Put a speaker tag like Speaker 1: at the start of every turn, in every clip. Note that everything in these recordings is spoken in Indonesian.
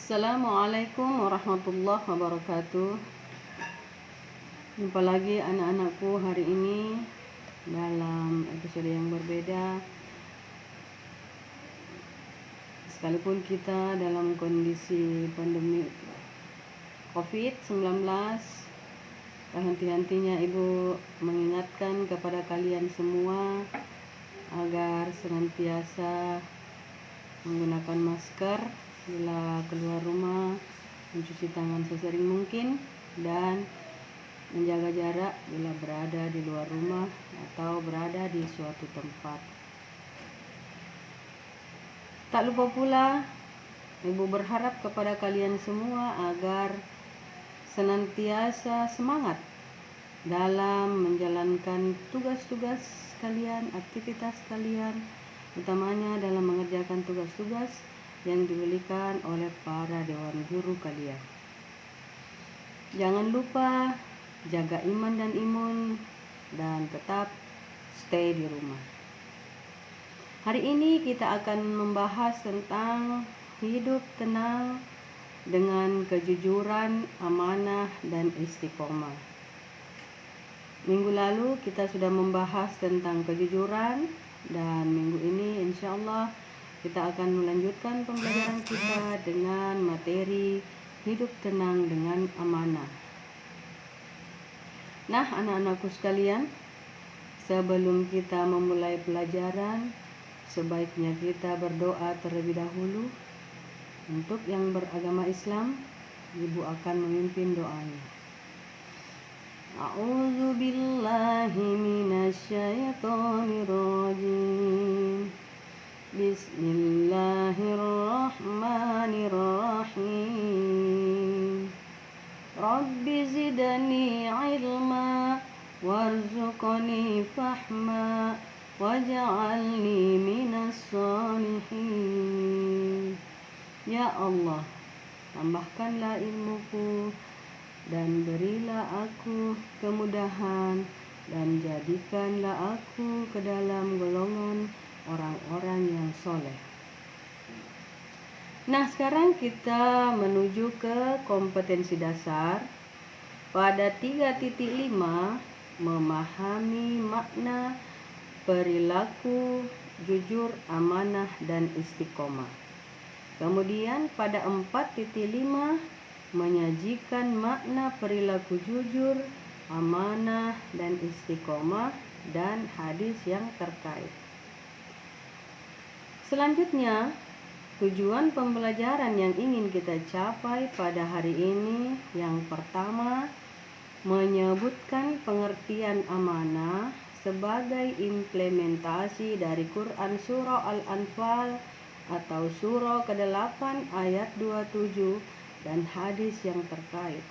Speaker 1: Assalamualaikum warahmatullahi wabarakatuh. Jumpa lagi anak-anakku hari ini dalam episode yang berbeda. Sekalipun kita dalam kondisi pandemi COVID-19, henti-hentinya Ibu mengingatkan kepada kalian semua agar senantiasa menggunakan masker bila keluar rumah, mencuci tangan sesering mungkin, dan menjaga jarak bila berada di luar rumah atau berada di suatu tempat. Tak lupa pula, Ibu berharap kepada kalian semua agar senantiasa semangat dalam menjalankan tugas-tugas kalian, aktivitas kalian, utamanya dalam mengerjakan tugas-tugas yang diberikan oleh para dewan guru kalian. Jangan lupa jaga iman dan imun dan tetap stay di rumah. Hari ini kita akan membahas tentang hidup tenang dengan kejujuran, amanah, dan istiqomah. Minggu lalu kita sudah membahas tentang kejujuran, dan minggu ini insya Allah kita akan melanjutkan pembelajaran kita dengan materi hidup tenang dengan amanah. Nah, anak-anakku sekalian, sebelum kita memulai pelajaran, sebaiknya kita berdoa terlebih dahulu. Untuk yang beragama Islam, Ibu akan memimpin doanya. A'udzu billahi minasyaitonir rajim. Bismillahirrahmanirrahim. Rabbi zidni ilma warzuqni fahma waj'alni minas sholihin. Ya Allah, tambahkanlah ilmuku dan berilah aku kemudahan, dan jadikanlah aku ke dalam golongan orang-orang yang soleh. Nah, sekarang kita menuju ke kompetensi dasar pada 3.5, memahami makna perilaku jujur, amanah, dan istiqomah. Kemudian pada 4.5, menyajikan makna perilaku jujur, amanah, dan istiqomah, dan hadis yang terkait. Selanjutnya, tujuan pembelajaran yang ingin kita capai pada hari ini, yang pertama, menyebutkan pengertian amanah sebagai implementasi dari Quran Surah Al-Anfal atau surah ke-8 ayat 27 dan hadis yang terkait.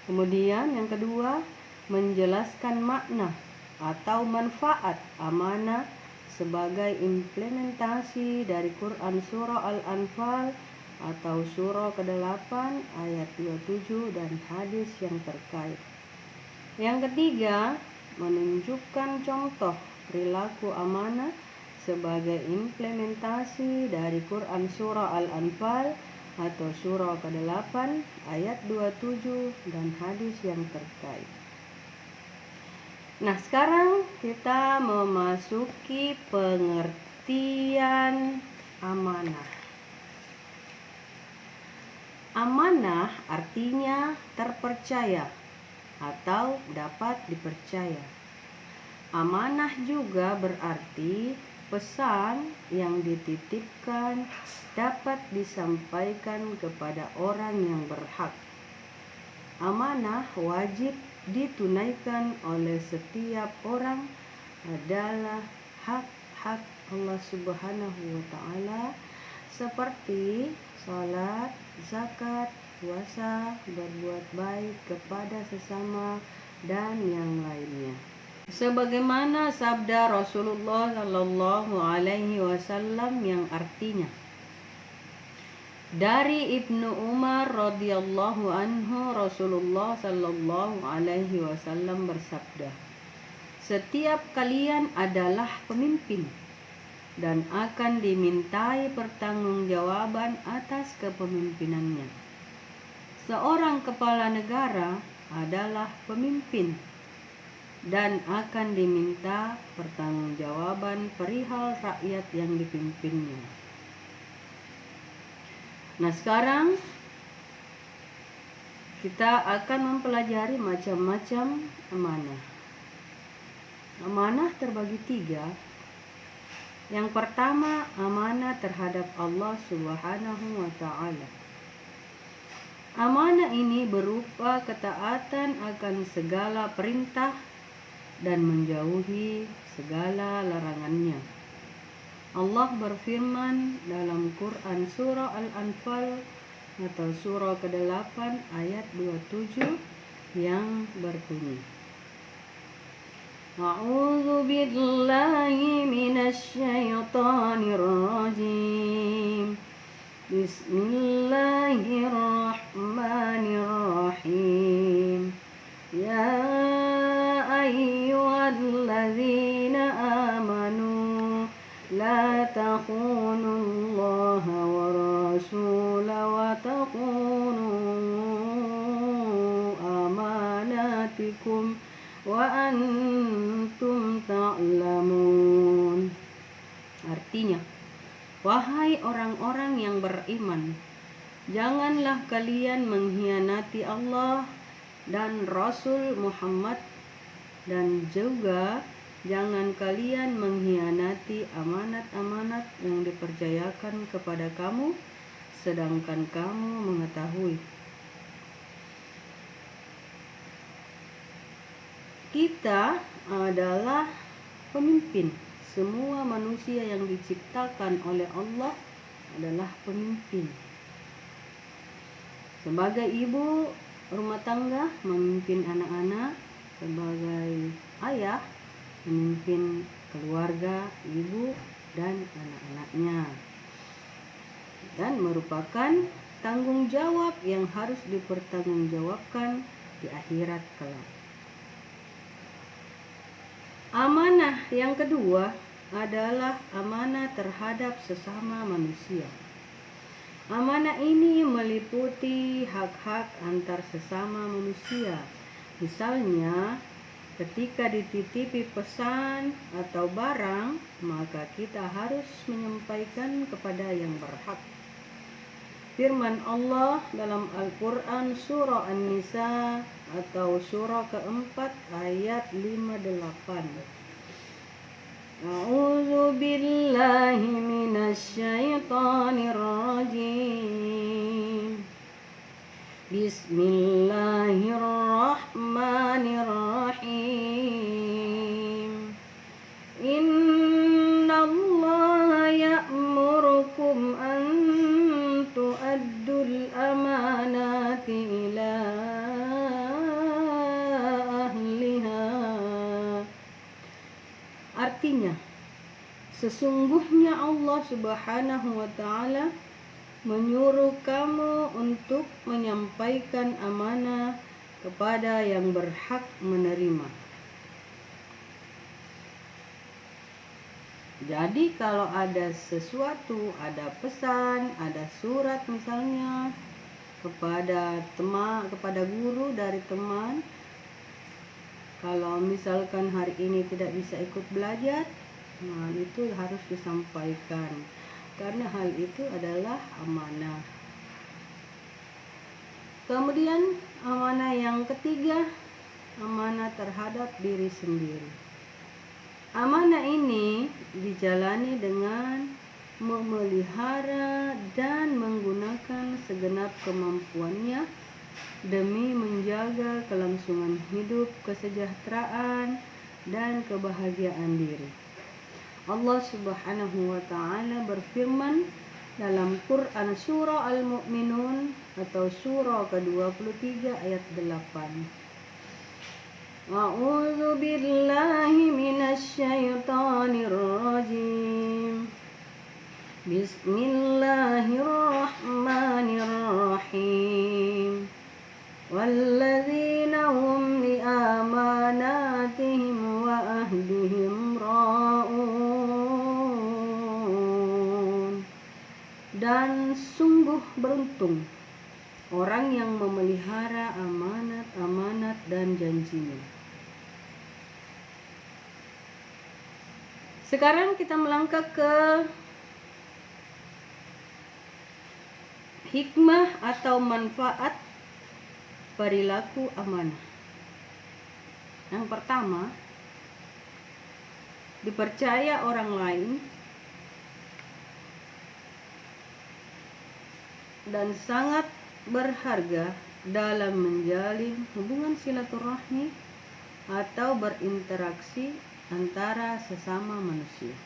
Speaker 1: Kemudian yang kedua, menjelaskan makna atau manfaat amanah sebagai implementasi dari Quran Surah Al-Anfal atau surah ke-8 ayat 27 dan hadis yang terkait. Yang ketiga, menunjukkan contoh perilaku amanah sebagai implementasi dari Quran Surah Al-Anfal atau surah ke-8 ayat 27 dan hadis yang terkait. Nah, sekarang kita memasuki pengertian amanah. Amanah artinya terpercaya atau dapat dipercaya. Amanah juga berarti pesan yang dititipkan dapat disampaikan kepada orang yang berhak. Amanah wajib ditunaikan oleh setiap orang adalah hak-hak Allah Subhanahu wa Ta'ala, seperti salat, zakat, puasa, berbuat baik kepada sesama, dan yang lainnya. Sebagaimana sabda Rasulullah Shallallahu Alaihi Wasallam yang artinya, dari Ibnu Umar radhiyallahu anhu, Rasulullah Shallallahu Alaihi Wasallam bersabda, setiap kalian adalah pemimpin, dan akan dimintai pertanggungjawaban atas kepemimpinannya. Seorang kepala negara adalah pemimpin dan akan diminta pertanggungjawaban perihal rakyat yang dipimpinnya. Nah, sekarang kita akan mempelajari macam-macam amanah. Amanah terbagi 3. Yang pertama, amanah terhadap Allah Subhanahu wa Ta'ala. Amanah ini berupa ketaatan akan segala perintah dan menjauhi segala larangannya. Allah berfirman dalam Quran surah Al-Anfal atau surah ke-8 ayat 27 yang berbunyi, A'udzu billahi minasy syaithanir rajim. Bismillahirrahmanirrahim. Ya ayyuhalladzina amanu la takhunullaha wa rasulahu wa takhunu amanatikum wa antum ta'lamun. Artinya, wahai orang-orang yang beriman, janganlah kalian mengkhianati Allah dan Rasul Muhammad, dan juga jangan kalian mengkhianati amanat-amanat yang dipercayakan kepada kamu, sedangkan kamu mengetahui. Kita adalah pemimpin. Semua manusia yang diciptakan oleh Allah adalah pemimpin. Sebagai ibu rumah tangga, memimpin anak-anak. Sebagai ayah, memimpin keluarga, ibu dan anak-anaknya. Dan merupakan tanggung jawab yang harus dipertanggungjawabkan di akhirat kelak. Amanah yang kedua adalah amanah terhadap sesama manusia. Amanah ini meliputi hak-hak antar sesama manusia. Misalnya, ketika dititipi pesan atau barang, maka kita harus menyampaikan kepada yang berhak. Firman Allah dalam Al-Quran surah An-Nisa atau surah keempat ayat 58. A'udzu billahi minasy syaithanir rajim. Bismillahirrahmanirrahim. Innallaha ya'murukum an tu'addul amanati ila ahliha. Artinya, sesungguhnya Allah Subhanahu wa Ta'ala menyuruh kamu untuk menyampaikan amanah kepada yang berhak menerima. Jadi kalau ada sesuatu, ada pesan, ada surat misalnya kepada teman, kepada guru dari teman, kalau misalkan hari ini tidak bisa ikut belajar, nah itu harus disampaikan, karena hal itu adalah amanah. Kemudian amanah yang ketiga, amanah terhadap diri sendiri. Amanah ini dijalani dengan memelihara dan menggunakan segenap kemampuannya demi menjaga kelangsungan hidup, kesejahteraan, dan kebahagiaan diri. Allah Subhanahu wa Ta'ala berfirman dalam Quran surah Al-Mu'minun atau surah ke-23 ayat 8. A'udzu billahi minasy syaithanir rajim. Bismillahirrahmanirrahim. Walladzina hum li amanatihim wa ahdihim ra'un. beruntung orang yang memelihara amanat-amanat dan janjinya. Sekarang kita melangkah ke hikmah atau manfaat perilaku amanah. Yang pertama, dipercaya orang lain dan sangat berharga dalam menjalin hubungan silaturahmi atau berinteraksi antara sesama manusia.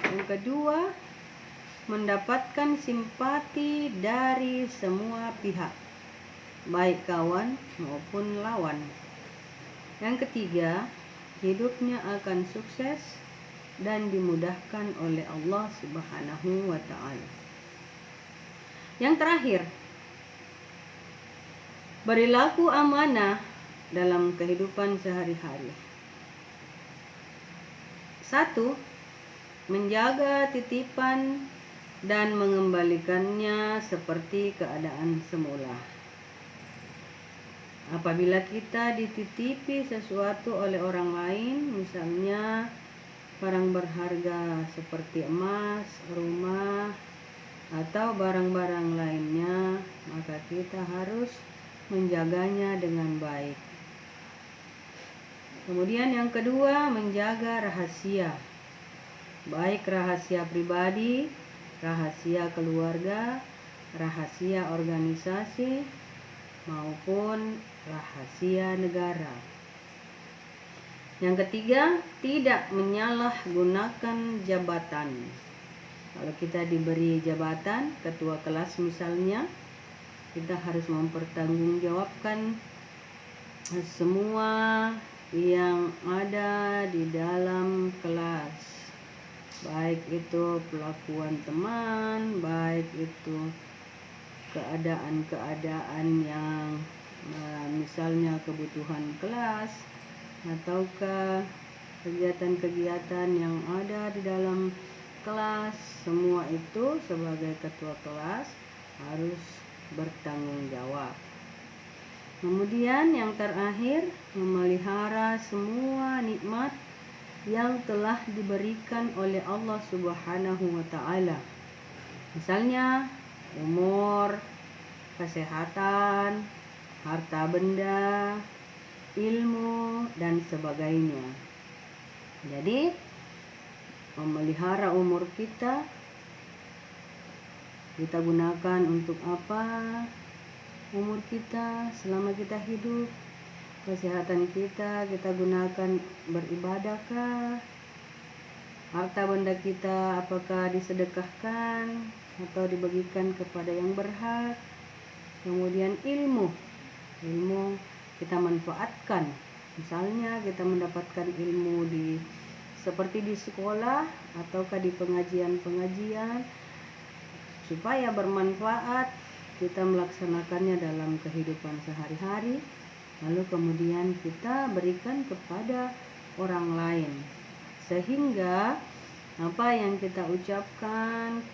Speaker 1: Yang kedua, mendapatkan simpati dari semua pihak, baik kawan maupun lawan. Yang ketiga, hidupnya akan sukses dan dimudahkan oleh Allah Subhanahu wa ta'ala. Yang terakhir, berlaku amanah dalam kehidupan sehari-hari. 1. Menjaga titipan dan mengembalikannya seperti keadaan semula. Apabila kita dititipi sesuatu oleh orang lain, misalnya barang berharga seperti emas, rumah, atau barang-barang lainnya, maka kita harus menjaganya dengan baik. Kemudian yang kedua, menjaga rahasia, baik rahasia pribadi, rahasia keluarga, rahasia organisasi, maupun rahasia negara. Yang ketiga, tidak menyalahgunakan jabatan. Kalau kita diberi jabatan ketua kelas misalnya, kita harus mempertanggungjawabkan semua yang ada di dalam kelas, baik itu perlakuan teman, baik itu keadaan-keadaan yang misalnya kebutuhan kelas, ataukah kegiatan-kegiatan yang ada di dalam kelas. Semua itu sebagai ketua kelas harus bertanggung jawab. Kemudian yang terakhir, memelihara semua nikmat yang telah diberikan oleh Allah Subhanahu wa ta'ala. Misalnya umur, kesehatan, harta benda, ilmu, dan sebagainya. Jadi memelihara umur kita gunakan untuk apa? Umur kita selama kita hidup, kesehatan kita gunakan beribadahkah? Harta benda kita apakah disedekahkan atau dibagikan kepada yang berhak? Kemudian ilmu kita manfaatkan. Misalnya kita mendapatkan ilmu seperti di sekolah ataukah di pengajian-pengajian, supaya bermanfaat, kita melaksanakannya dalam kehidupan sehari-hari, lalu kemudian kita berikan kepada orang lain, sehingga apa yang kita ucapkan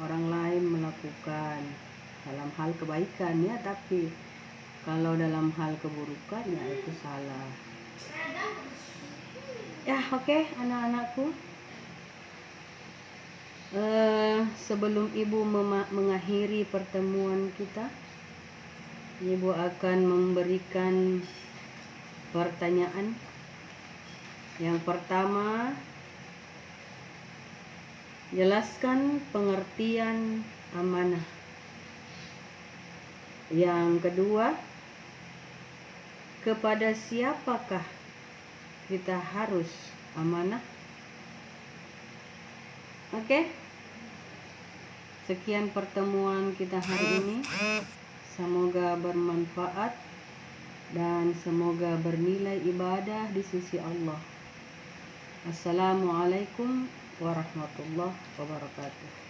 Speaker 1: orang lain melakukan dalam hal kebaikan ya, tapi kalau dalam hal keburukan ya itu salah. Ya, oke, anak-anakku. Sebelum Ibu mengakhiri pertemuan kita, Ibu akan memberikan pertanyaan. Yang pertama, jelaskan pengertian amanah. Yang kedua, kepada siapakah kita harus amanah? Oke. Sekian pertemuan kita hari ini. Semoga bermanfaat dan semoga bernilai ibadah di sisi Allah. Assalamualaikum warahmatullahi wabarakatuh.